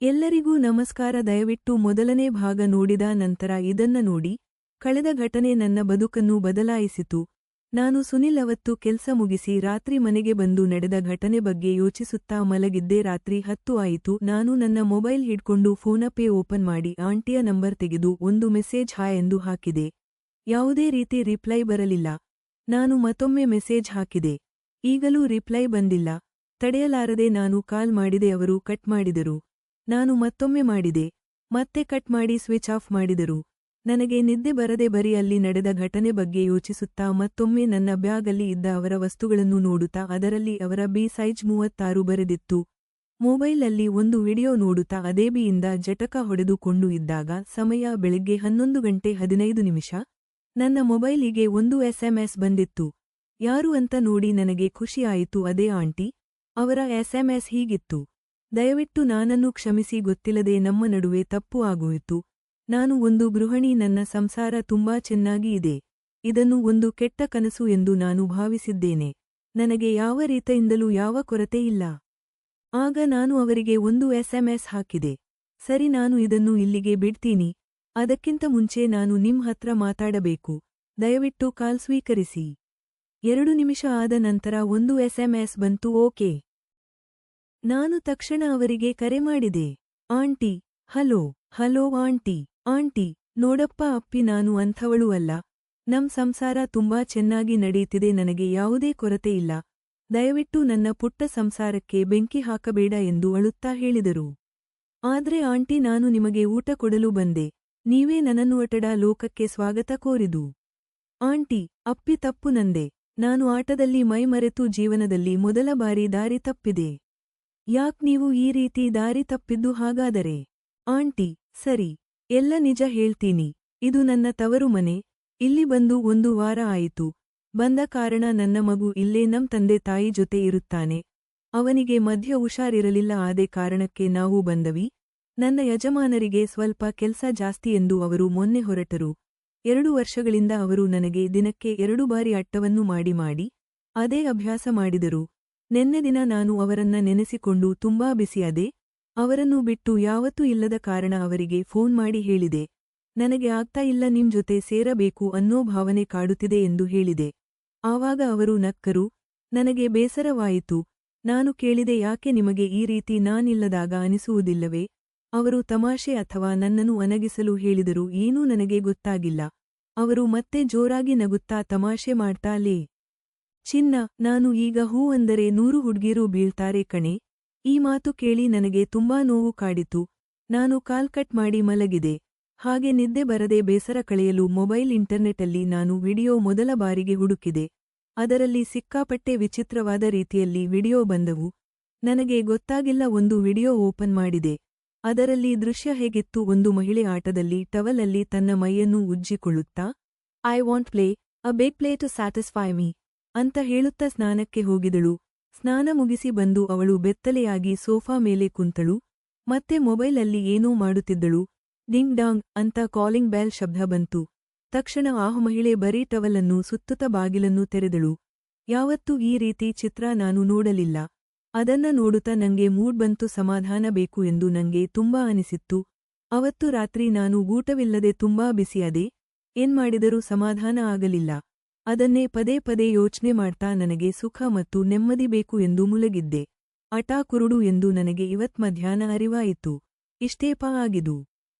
ಎಲ್ಲರಿಗೂ ನಮಸ್ಕಾರ. ದಯವಿಟ್ಟು ಮೊದಲನೇ ಭಾಗ ನೋಡಿದ ನಂತರ ಇದನ್ನ ನೋಡಿ. ಕಳೆದ ಘಟನೆ ನನ್ನ ಬದುಕನ್ನು ಬದಲಾಯಿಸಿತು. ನಾನು ಸುನಿಲ್ ಅವತ್ತು ಕೆಲ್ಸ ಮುಗಿಸಿ ರಾತ್ರಿ ಮನೆಗೆ ಬಂದು ನಡೆದ ಘಟನೆ ಬಗ್ಗೆ ಯೋಚಿಸುತ್ತಾ ಮಲಗಿದ್ದೆ. ರಾತ್ರಿ 10 ಆಯಿತು. ನಾನು ನನ್ನ ಮೊಬೈಲ್ ಹಿಡ್ಕೊಂಡು ಫೋನಪೇ ಓಪನ್ ಮಾಡಿ ಆಂಟಿಯ ನಂಬರ್ ತೆಗೆದು ಒಂದು ಮೆಸೇಜ್ ಹಾಯ್ ಎಂದು ಹಾಕಿದೆ. ಯಾವುದೇ ರೀತಿ ರಿಪ್ಲೈ ಬರಲಿಲ್ಲ. ನಾನು ಮತ್ತೊಮ್ಮೆ ಮೆಸೇಜ್ ಹಾಕಿದೆ. ಈಗಲೂ ರಿಪ್ಲೈ ಬಂದಿಲ್ಲ. ತಡೆಯಲಾರದೆ ನಾನು ಕಾಲ್ ಮಾಡಿದೆ. ಅವರು ಕಟ್ ಮಾಡಿದರು. ನಾನು ಮತ್ತೊಮ್ಮೆ ಮಾಡಿದೆ. ಮತ್ತೆ ಕಟ್ ಮಾಡಿ ಸ್ವಿಚ್ ಆಫ್ ಮಾಡಿದರು. ನನಗೆ ನಿದ್ದೆ ಬರದೆ ಬರೀ ಅಲ್ಲಿ ನಡೆದ ಘಟನೆ ಬಗ್ಗೆ ಯೋಚಿಸುತ್ತಾ ಮತ್ತೊಮ್ಮೆ ನನ್ನ ಬ್ಯಾಗಲ್ಲಿ ಇದ್ದ ಅವರ ವಸ್ತುಗಳನ್ನು ನೋಡುತ್ತಾ ಅದರಲ್ಲಿ ಅವರ B-ಸೈಜ್ 36 ಬರೆದಿತ್ತು. ಮೊಬೈಲಲ್ಲಿ ಒಂದು ವಿಡಿಯೋ ನೋಡುತ್ತಾ ಅದೇ ಬಿಯಿಂದ ಜಟಕ ಹೊಡೆದುಕೊಂಡು ಇದ್ದಾಗ ಸಮಯ ಬೆಳಿಗ್ಗೆ 11:15. ನನ್ನ ಮೊಬೈಲಿಗೆ ಒಂದು SMS ಬಂದಿತ್ತು. ಯಾರು ಅಂತ ನೋಡಿ ನನಗೆ ಖುಷಿಯಾಯಿತು. ಅದೇ ಆಂಟಿ. ಅವರ SMS ಹೀಗಿತ್ತು: ದಯವಿಟ್ಟು ನಾನನ್ನು ಕ್ಷಮಿಸಿ, ಗೊತ್ತಿಲ್ಲದೆ ನಮ್ಮ ನಡುವೆ ತಪ್ಪು ಆಗೋಯಿತು. ನಾನು ಒಂದು ಗೃಹಿಣಿ. ನನ್ನ ಸಂಸಾರ ತುಂಬಾ ಚೆನ್ನಾಗಿ ಇದೆ. ಇದನ್ನು ಒಂದು ಕೆಟ್ಟ ಕನಸು ಎಂದು ನಾನು ಭಾವಿಸಿದ್ದೇನೆ. ನನಗೆ ಯಾವ ರೀತಿಯಿಂದಲೂ ಯಾವ ಕೊರತೆ ಇಲ್ಲ. ಆಗ ನಾನು ಅವರಿಗೆ ಒಂದು SMS ಹಾಕಿದೆ. ಸರಿ, ನಾನು ಇದನ್ನು ಇಲ್ಲಿಗೆ ಬಿಡ್ತೀನಿ. ಅದಕ್ಕಿಂತ ಮುಂಚೆ ನಾನು ನಿಮ್ ಹತ್ರ ಮಾತಾಡಬೇಕು. ದಯವಿಟ್ಟು ಕಾಲ್ ಸ್ವೀಕರಿಸಿ. 2 ನಿಮಿಷ ಆದ ನಂತರ ಒಂದು SMS ಬಂತು. ಓಕೆ. ನಾನು ತಕ್ಷಣ ಅವರಿಗೆ ಕರೆ ಮಾಡಿದೆ. ಆಂಟಿ. Hello aunty. ಆಂಟಿ, ನೋಡಪ್ಪ ಅಪ್ಪಿ, ನಾನು ಅಂಥವಳು ಅಲ್ಲ. ನಮ್ ಸಂಸಾರ ತುಂಬಾ ಚೆನ್ನಾಗಿ ನಡೀತಿದೆ. ನನಗೆ ಯಾವುದೇ ಕೊರತೆ ಇಲ್ಲ. ದಯವಿಟ್ಟು ನನ್ನ ಪುಟ್ಟ ಸಂಸಾರಕ್ಕೆ ಬೆಂಕಿ ಹಾಕಬೇಡ ಎಂದು ಅಳುತ್ತಾ ಹೇಳಿದರು. ಆದ್ರೆ ಆಂಟಿ, ನಾನು ನಿಮಗೆ ಊಟ ಕೊಡಲು ಬಂದೆ. ನೀವೇ ನನ್ನನ್ನು ಅಟಡ ಲೋಕಕ್ಕೆ ಸ್ವಾಗತ ಕೋರಿದು. ಆಂಟಿ, ಅಪ್ಪಿ, ತಪ್ಪು ನಂದೆ. ನಾನು ಆಟದಲ್ಲಿ ಮೈ ಮರೆತು ಜೀವನದಲ್ಲಿ ಮೊದಲ ಬಾರಿ ದಾರಿ ತಪ್ಪಿದೆ. ಯಾಕ್ ನೀವು ಈ ರೀತಿ ದಾರಿ ತಪ್ಪಿದ್ದು ಹಾಗಾದರೆ? ಆಂಟಿ, ಸರಿ, ಎಲ್ಲ ನಿಜ ಹೇಳ್ತೀನಿ. ಇದು ನನ್ನ ತವರು ಮನೆ. ಇಲ್ಲಿ ಬಂದು 1 ವಾರ ಆಯಿತು. ಬಂದ ಕಾರಣ ನನ್ನ ಮಗು ಇಲ್ಲೇ ನಮ್ ತಂದೆ ತಾಯಿ ಜೊತೆ ಇರುತ್ತಾನೆ. ಅವನಿಗೆ ಮಧ್ಯ ಹುಷಾರಿರಲಿಲ್ಲ. ಆದೇ ಕಾರಣಕ್ಕೆ ನಾವು ಬಂದವಿ. ನನ್ನ ಯಜಮಾನರಿಗೆ ಸ್ವಲ್ಪ ಕೆಲ್ಸ ಜಾಸ್ತಿ ಎಂದು ಅವರು ಮೊನ್ನೆ ಹೊರಟರು. 2 ವರ್ಷಗಳಿಂದ ಅವರು ನನಗೆ ದಿನಕ್ಕೆ 2 ಬಾರಿ ಅಟ್ಟವನ್ನು ಮಾಡಿ ಅದೇ ಅಭ್ಯಾಸ ಮಾಡಿದರು. ನೆನ್ನೆ ದಿನ ನಾನು ಅವರನ್ನ ನೆನೆಸಿಕೊಂಡು ತುಂಬಾ ಬಿಸಿಯಾದೆ. ಅವರನ್ನು ಬಿಟ್ಟು ಯಾವತ್ತೂ ಇಲ್ಲದ ಕಾರಣ ಅವರಿಗೆ ಫೋನ್ ಮಾಡಿ ಹೇಳಿದೆ. ನನಗೆ ಆಗ್ತಾ ಇಲ್ಲ, ನಿಮ್ ಜೊತೆ ಸೇರಬೇಕು ಅನ್ನೋ ಭಾವನೆ ಕಾಡುತ್ತಿದೆ ಎಂದು ಹೇಳಿದೆ. ಆವಾಗ ಅವರು ನಕ್ಕರು. ನನಗೆ ಬೇಸರವಾಯಿತು. ನಾನು ಕೇಳಿದೆ, ಯಾಕೆ ನಿಮಗೆ ಈ ರೀತಿ ನಾನಿಲ್ಲದಾಗ ಅನಿಸುವುದಿಲ್ಲವೇ? ಅವರು ತಮಾಷೆ ಅಥವಾ ನನ್ನನ್ನು ಅನಗಿಸಲು ಹೇಳಿದರು, ಏನೂ ನನಗೆ ಗೊತ್ತಾಗಿಲ್ಲ. ಅವರು ಮತ್ತೆ ಜೋರಾಗಿ ನಗುತ್ತಾ ತಮಾಷೆ ಮಾಡ್ತಾ, ಲೇ ಚಿನ್ನ, ನಾನು ಈಗ ಹೂ ಅಂದರೆ 100 ಹುಡ್ಗೀರು ಬೀಳ್ತಾರೆ ಕಣೆ. ಈ ಮಾತು ಕೇಳಿ ನನಗೆ ತುಂಬಾ ನೋವು ಕಾಡಿತು. ನಾನು ಕಾಲ್ ಕಟ್ ಮಾಡಿ ಮಲಗಿದೆ. ಹಾಗೆ ನಿದ್ದೆ ಬರದೆ ಬೇಸರ ಕಳೆಯಲು ಮೊಬೈಲ್ ಇಂಟರ್ನೆಟ್ಟಲ್ಲಿ ನಾನು ವಿಡಿಯೋ ಮೊದಲ ಬಾರಿಗೆ ಹುಡುಕಿದೆ. ಅದರಲ್ಲಿ ಸಿಕ್ಕಾಪಟ್ಟೆ ವಿಚಿತ್ರವಾದ ರೀತಿಯಲ್ಲಿ ವಿಡಿಯೋ ಬಂದವು. ನನಗೆ ಗೊತ್ತಾಗಿಲ್ಲ. ಒಂದು ವಿಡಿಯೋ ಓಪನ್ ಮಾಡಿದೆ. ಅದರಲ್ಲಿ ದೃಶ್ಯ ಹೇಗಿತ್ತು: ಒಂದು ಮಹಿಳೆ ಆಟದಲ್ಲಿ ಟವಲಲ್ಲಿ ತನ್ನ ಮೈಯನ್ನು ಉಜ್ಜಿಕೊಳ್ಳುತ್ತಾ, I want play, a big play to satisfy me ಅಂತ ಹೇಳುತ್ತಾ ಸ್ನಾನಕ್ಕೆ ಹೋಗಿದಳು. ಸ್ನಾನ ಮುಗಿಸಿ ಬಂದು ಅವಳು ಬೆತ್ತಲೆಯಾಗಿ ಸೋಫಾ ಮೇಲೆ ಕುಂತಳು. ಮತ್ತೆ ಮೊಬೈಲಲ್ಲಿ ಏನೋ ಮಾಡುತ್ತಿದ್ದಳು. ಡಿಂಗ್ ಡಾಂಗ್ ಅಂತ ಕಾಲಿಂಗ್ ಬೆಲ್ ಶಬ್ದ ಬಂತು. ತಕ್ಷಣ ಆ ಮಹಿಳೆ ಬರೀ ಟವಲನ್ನು ಸುತ್ತುತ್ತಾ ಬಾಗಿಲನ್ನು ತೆರೆದಳು. ಯಾವತ್ತೂ ಈ ರೀತಿ ಚಿತ್ರ ನಾನು ನೋಡಲಿಲ್ಲ. ಅದನ್ನ ನೋಡುತ್ತಾ ನಂಗೆ ಮೂಡ್ ಬಂತು. ಸಮಾಧಾನ ಬೇಕು ಎಂದು ನಂಗೆ ತುಂಬಾ ಅನಿಸಿತ್ತು. ಅವತ್ತು ರಾತ್ರಿ ನಾನು ಊಟವಿಲ್ಲದೆ ತುಂಬಾ ಬಿಸಿಯಾದೆ. ಏನ್ಮಾಡಿದರೂ ಸಮಾಧಾನ ಆಗಲಿಲ್ಲ. ಅದನ್ನೇ ಪದೇ ಪದೇ ಯೋಚನೆ ಮಾಡ್ತಾ ನನಗೆ ಸುಖ ಮತ್ತು ನೆಮ್ಮದಿ ಬೇಕು ಎಂದು ಮುಲಗಿದ್ದೆ. ಅಟಾ ಕುರುಡು ಎಂದು ನನಗೆ ಇವತ್ ಮಧ್ಯಾಹ್ನ ಅರಿವಾಯಿತು. ಇಷ್ಟೇಪಾ ಆಗಿದು.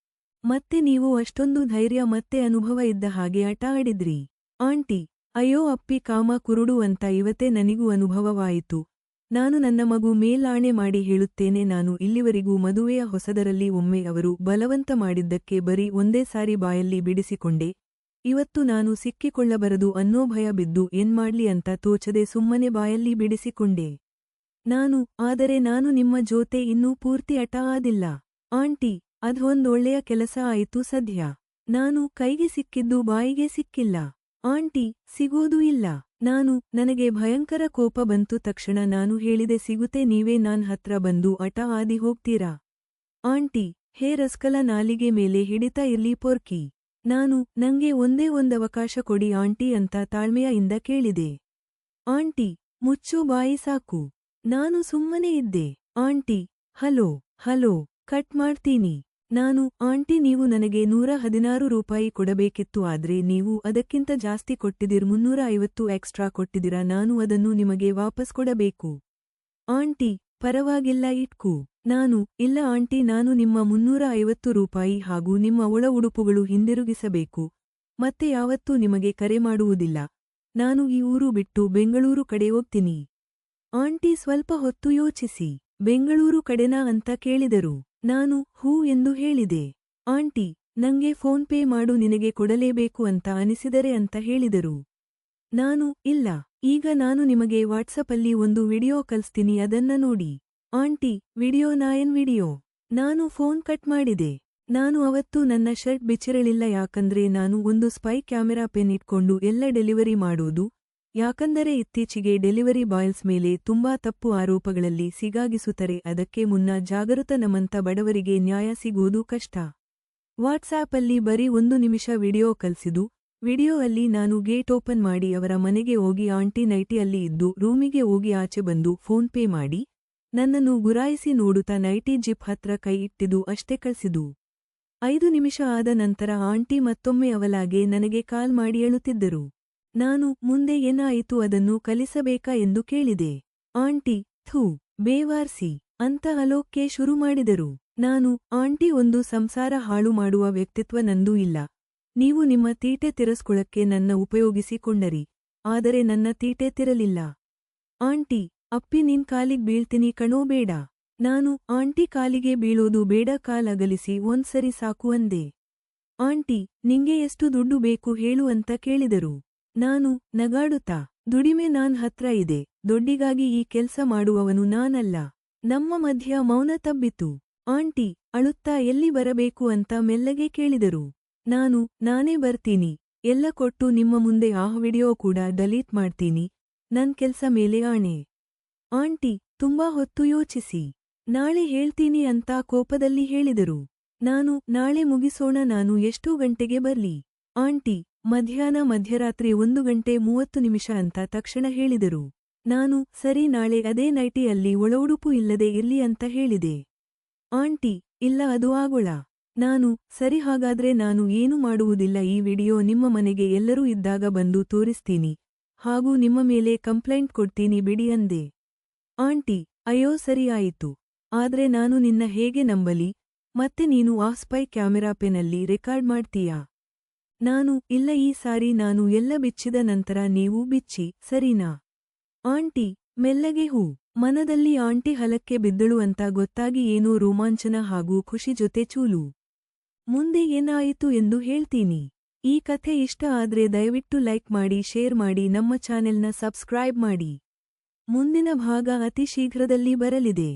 ಮತ್ತೆ ನೀವು ಅಷ್ಟೊಂದು ಧೈರ್ಯ ಮತ್ತೆ ಅನುಭವ ಇದ್ದ ಹಾಗೆ ಆಟ ಆಡಿದ್ರಿ. ಆಂಟಿ, ಅಯ್ಯೋ ಅಪ್ಪಿ, ಕಾಮ ಕುರುಡು ಅಂತ ಇವತ್ತೇ ನನಗೂ ಅನುಭವವಾಯಿತು. ನಾನು ನನ್ನ ಮಗು ಮೇಲಾಣೆ ಮಾಡಿ ಹೇಳುತ್ತೇನೆ, ನಾನು ಇಲ್ಲಿವರೆಗೂ ಮದುವೆಯ ಹೊಸದರಲ್ಲಿ ಒಮ್ಮೆ ಅವರು ಬಲವಂತ ಮಾಡಿದ್ದಕ್ಕೆ ಬರೀ ಒಂದೇ ಸಾರಿ ಬಾಯಲ್ಲಿ ಬಿಡಿಸಿಕೊಂಡೆ. ಇವತ್ತು ನಾನು ಸಿಕ್ಕಿಕೊಳ್ಳಬರದು ಅನ್ನೋ ಭಯ ಬಿದ್ದು ಏನ್ಮಾಡ್ಲಿ ಅಂತ ತೋಚದೆ ಸುಮ್ಮನೆ ಬಾಯಲ್ಲಿ ಬಿಡಿಸಿಕೊಂಡೆ. ಆದರೆ ನಾನು ನಿಮ್ಮ ಜೊತೆ ಇನ್ನೂ ಪೂರ್ತಿ ಅಟ ಆದಿಲ್ಲ. ಆಂಟಿ, ಅದೊಂದೊಳ್ಳೆಯ ಕೆಲಸ ಆಯಿತು ಸದ್ಯ. ನಾನು ಕೈಗೆ ಸಿಕ್ಕಿದ್ದು ಬಾಯಿಗೆ ಸಿಕ್ಕಿಲ್ಲ. ಆಂಟಿ, ಸಿಗೋದೂ ಇಲ್ಲ. ನನಗೆ ಭಯಂಕರ ಕೋಪ ಬಂತು. ತಕ್ಷಣ ನಾನು ಹೇಳಿದೆ, ಸಿಗುತ್ತೆ, ನೀವೇ ನಾನ್ ಹತ್ರ ಬಂದು ಅಟ ಆದಿ ಹೋಗ್ತೀರಾ? ಆಂಟಿ, ಹೇ ರಸ್ಕಲ, ನಾಲಿಗೆ ಮೇಲೆ ಹಿಡಿತಾ ಇರ್ಲಿ ಪೊರ್ಕಿ. ನಂಗೆ ಒಂದೇ ಅವಕಾಶ ಕೊಡಿ ಆಂಟಿ ಅಂತ ತಾಳ್ಮೆಯಿಂದ ಕೇಳಿದೆ. ಆಂಟಿ, ಮುಚ್ಚು ಬಾಯಿ ಸಾಕು. ನಾನು ಸುಮ್ಮನೆ ಇದ್ದೆ. ಆಂಟಿ, ಹಲೋ ಕಟ್ ಮಾಡ್ತೀನಿ. ನಾನು ಆಂಟಿ ನೀವು ನನಗೆ 116 ರೂಪಾಯಿ ಕೊಡಬೇಕಿತ್ತು ಆದ್ರೆ ನೀವು ಅದಕ್ಕಿಂತ ಜಾಸ್ತಿ ಕೊಟ್ಟಿದಿರ್ 350 ಎಕ್ಸ್ಟ್ರಾ ಕೊಟ್ಟಿದಿರ ನಾನು ಅದನ್ನು ನಿಮಗೆ ವಾಪಸ್ ಕೊಡಬೇಕು. ಆಂಟಿ ಪರವಾಗಿಲ್ಲ ಇಟ್ಕೂ. ನಾನು ಇಲ್ಲ ಆಂಟಿ ನಾನು ನಿಮ್ಮ 350 ರೂಪಾಯಿ ಹಾಗೂ ನಿಮ್ಮ ಒಳ ಉಡುಪುಗಳು ಹಿಂದಿರುಗಿಸಬೇಕು. ಮತ್ತೆ ಯಾವತ್ತೂ ನಿಮಗೆ ಕರೆ ಮಾಡುವುದಿಲ್ಲ. ನಾನು ಈ ಊರು ಬಿಟ್ಟು ಬೆಂಗಳೂರು ಕಡೆ ಹೋಗ್ತೀನಿ. ಆಂಟಿ ಸ್ವಲ್ಪ ಹೊತ್ತು ಯೋಚಿಸಿ ಬೆಂಗಳೂರು ಕಡೆನಾ ಅಂತ ಕೇಳಿದರು. ನಾನು ಹೂ ಎಂದು ಹೇಳಿದೆ. ಆಂಟಿ ನಂಗೆ ಫೋನ್ ಪೇ ಮಾಡು ನಿನಗೆ ಕೊಡಲೇಬೇಕು ಅಂತ ಅನಿಸಿದರೆ ಅಂತ ಹೇಳಿದರು. ನಾನು ಇಲ್ಲ ಈಗ ನಾನು ನಿಮಗೆ ವಾಟ್ಸಪ್ಪಲ್ಲಿ ಒಂದು ವಿಡಿಯೋ ಕಳಿಸ್ತೀನಿ ಅದನ್ನ ನೋಡಿ. ಆಂಟಿ ವಿಡಿಯೋನಾಯನ್ ವಿಡಿಯೋ. ನಾನು ಫೋನ್ ಕಟ್ ಮಾಡಿದೆ. ನಾನು ಅವತ್ತು ನನ್ನ ಶರ್ಟ್ ಬಿಚ್ಚಿರಲಿಲ್ಲ ಯಾಕಂದ್ರೆ ನಾನು ಒಂದು ಸ್ಪೈ ಕ್ಯಾಮೆರಾ ಪೆನ್ ಇಟ್ಕೊಂಡು ಎಲ್ಲ ಡೆಲಿವರಿ ಮಾಡೋದು. ಯಾಕಂದರೆ ಇತ್ತೀಚೆಗೆ ಡೆಲಿವರಿ ಬಾಯ್ಸ್ ಮೇಲೆ ತುಂಬಾ ತಪ್ಪು ಆರೋಪಗಳಲ್ಲಿ ಸಿಗಾಗಿಸುತ್ತಾರೆ ಅದಕ್ಕೆ ಮುನ್ನ ಜಾಗೃತ ನಮ್ಮಂತ ಬಡವರಿಗೆ ನ್ಯಾಯ ಸಿಗೋದು ಕಷ್ಟ. ವಾಟ್ಸಾಪಲ್ಲಿ ಬರೀ 1 ನಿಮಿಷ ವಿಡಿಯೋ ಕಲ್ಸಿದು. ವಿಡಿಯೋ ಅಲ್ಲಿ ನಾನು ಗೇಟ್ ಓಪನ್ ಮಾಡಿ ಅವರ ಮನೆಗೆ ಹೋಗಿ ಆಂಟಿ ನೈಟಿಯಲ್ಲಿ ಇದ್ದು ರೂಮಿಗೆ ಹೋಗಿ ಆಚೆ ಬಂದು ಫೋನ್ ಪೇ ಮಾಡಿ ನನ್ನನ್ನು ಗುರಾಯಿಸಿ ನೋಡುತ್ತಾ ನೈಟಿ ಜಿಪ್ ಹತ್ರ ಕೈ ಇಟ್ಟಿದ್ದು ಅಷ್ಟೇ ಕಳ್ಸಿದು. 5 ನಿಮಿಷ ಆದ ನಂತರ ಆಂಟಿ ಮತ್ತೊಮ್ಮೆ ಅವಲಾಗೆ ನನಗೆ ಕಾಲ್ ಮಾಡಿ ಅಳುತ್ತಿದ್ದರು. ನಾನು ಮುಂದೆ ಏನಾಯಿತು ಅದನ್ನು ಕಲಿಸಬೇಕಾ ಎಂದು ಕೇಳಿದೆ. ಆಂಟಿ ಥೂ ಬೇವಾರ್ಸಿ ಅಂತ ಅಲೋಕ್ಕೆ ಶುರು ಮಾಡಿದರು. ನಾನು ಆಂಟಿ ಒಂದು ಸಂಸಾರ ಹಾಳು ಮಾಡುವ ವ್ಯಕ್ತಿತ್ವ ನಂದೂ ಇಲ್ಲ. ನೀವು ನಿಮ್ಮ ತೀಟೆ ತಿರಸ್ಕೊಳಕ್ಕೆ ನನ್ನ ಉಪಯೋಗಿಸಿಕೊಂಡರಿ. ಆದರೆ ನನ್ನ ತೀಟೆ ತಿರಲಿಲ್ಲ. ಆಂಟಿ ಅಪ್ಪಿ ನಿನ್ ಕಾಲಿಗ್ ಬೀಳ್ತೀನಿ ಕಣೋ ಬೇಡ. ನಾನು ಆಂಟಿ ಕಾಲಿಗೆ ಬೀಳೋದು ಬೇಡ ಕಾಲ್ ಅಗಲಿಸಿ ಒಂದ್ಸರಿ ಸಾಕು ಅಂದೆ. ಆಂಟಿ ನಿಂಗೆ ಎಷ್ಟು ದುಡ್ಡು ಬೇಕು ಹೇಳು ಅಂತ ಕೇಳಿದರು. ನಾನು ನಗಾಡುತ್ತಾ ದುಡಿಮೆ ನಾನ್ ಹತ್ರ ಇದೆ ದೊಡ್ಡಿಗಾಗಿ ಈ ಕೆಲ್ಸ ಮಾಡುವವನು ನಾನಲ್ಲ. ನಮ್ಮ ಮಧ್ಯ ಮೌನ ತಬ್ಬಿತು. ಆಂಟಿ ಅಳುತ್ತಾ ಎಲ್ಲಿ ಬರಬೇಕು ಅಂತ ಮೆಲ್ಲಗೆ ಕೇಳಿದರು. ನಾನೇ ಬರ್ತೀನಿ. ಎಲ್ಲ ಕೊಟ್ಟು ನಿಮ್ಮ ಮುಂದೆ ಆ ವಿಡಿಯೋ ಕೂಡ ಡಿಲೀಟ್ ಮಾಡ್ತೀನಿ. ನನ್ ಕೆಲ್ಸ ಮೇಲೆ ಆಣೆ. ಆಂಟಿ ತುಂಬಾ ಹೊತ್ತು ಯೋಚಿಸಿ ನಾಳೆ ಹೇಳ್ತೀನಿ ಅಂತ ಕೋಪದಲ್ಲಿ ಹೇಳಿದರು. ನಾನು ನಾಳೆ ಮುಗಿಸೋಣ ನಾನು ಎಷ್ಟು ಗಂಟೆಗೆ ಬರ್ಲಿ. ಆಂಟಿ ಮಧ್ಯರಾತ್ರಿ 1 ಗಂಟೆ 30 ನಿಮಿಷ ಅಂತ ತಕ್ಷಣ ಹೇಳಿದರು. ನಾನು ಸರಿ ನಾಳೆ ಅದೇ ನೈಟಿಯಲ್ಲಿ ಒಳಉಡುಪು ಇಲ್ಲದೆ ಇರ್ಲಿ ಅಂತ ಹೇಳಿದೆ. ಆಂಟಿ ಇಲ್ಲ ಅದು ಆಗೋಳ. ನಾನು ಸರಿ ಹಾಗಾದ್ರೆ ನಾನು ಏನು ಮಾಡುವುದಿಲ್ಲ ಈ ವಿಡಿಯೋ ನಿಮ್ಮ ಮನೆಗೆ ಎಲ್ಲರೂ ಇದ್ದಾಗ ಬಂದು ತೋರಿಸ್ತೀನಿ ಹಾಗೂ ನಿಮ್ಮ ಮೇಲೆ ಕಂಪ್ಲೇಂಟ್ ಕೊಡ್ತೀನಿ ಬಿಡಿ ಅಂದೆ. ಆಂಟಿ ಅಯ್ಯೋ ಸರಿ ಆಯಿತು. ಆದ್ರೆ ನಾನು ನಿನ್ನ ಹೇಗೆ ನಂಬಲಿ ಮತ್ತೆ ನೀನು ಆ ಸ್ಪೈ ಕ್ಯಾಮೆರಾ ಪೆನಲ್ಲಿ ರೆಕಾರ್ಡ್ ಮಾಡ್ತೀಯಾ. ನಾನು ಇಲ್ಲ ಈ ಸಾರಿ ನಾನು ಎಲ್ಲ ಬಿಚ್ಚಿದ ನಂತರ ನೀವು ಬಿಚ್ಚಿ ಸರಿನಾ. ಆಂಟಿ ಮೆಲ್ಲಗೆ ಹೂ. ಮನದಲ್ಲಿ ಆಂಟಿ ಹಲಕ್ಕೆ ಬಿದ್ದಳು ಅಂತ ಗೊತ್ತಾಗಿ ಏನೋ ರೋಮಾಂಚನ ಹಾಗೂ ಖುಷಿ ಜೊತೆ ಚೂಲು. ಮುಂದೆ ಏನಾಯಿತು ಎಂದು ಹೇಳ್ತೀನಿ. ಈ ಕಥೆ ಇಷ್ಟ ಆದ್ರೆ ದಯವಿಟ್ಟು ಲೈಕ್ ಮಾಡಿ ಶೇರ್ ಮಾಡಿ ನಮ್ಮ ಚಾನೆಲ್ನ ಸಬ್ಸ್ಕ್ರೈಬ್ ಮಾಡಿ. ಮುಂದಿನ ಭಾಗ ಅತಿ ಶೀಘ್ರದಲ್ಲಿ ಬರಲಿದೆ.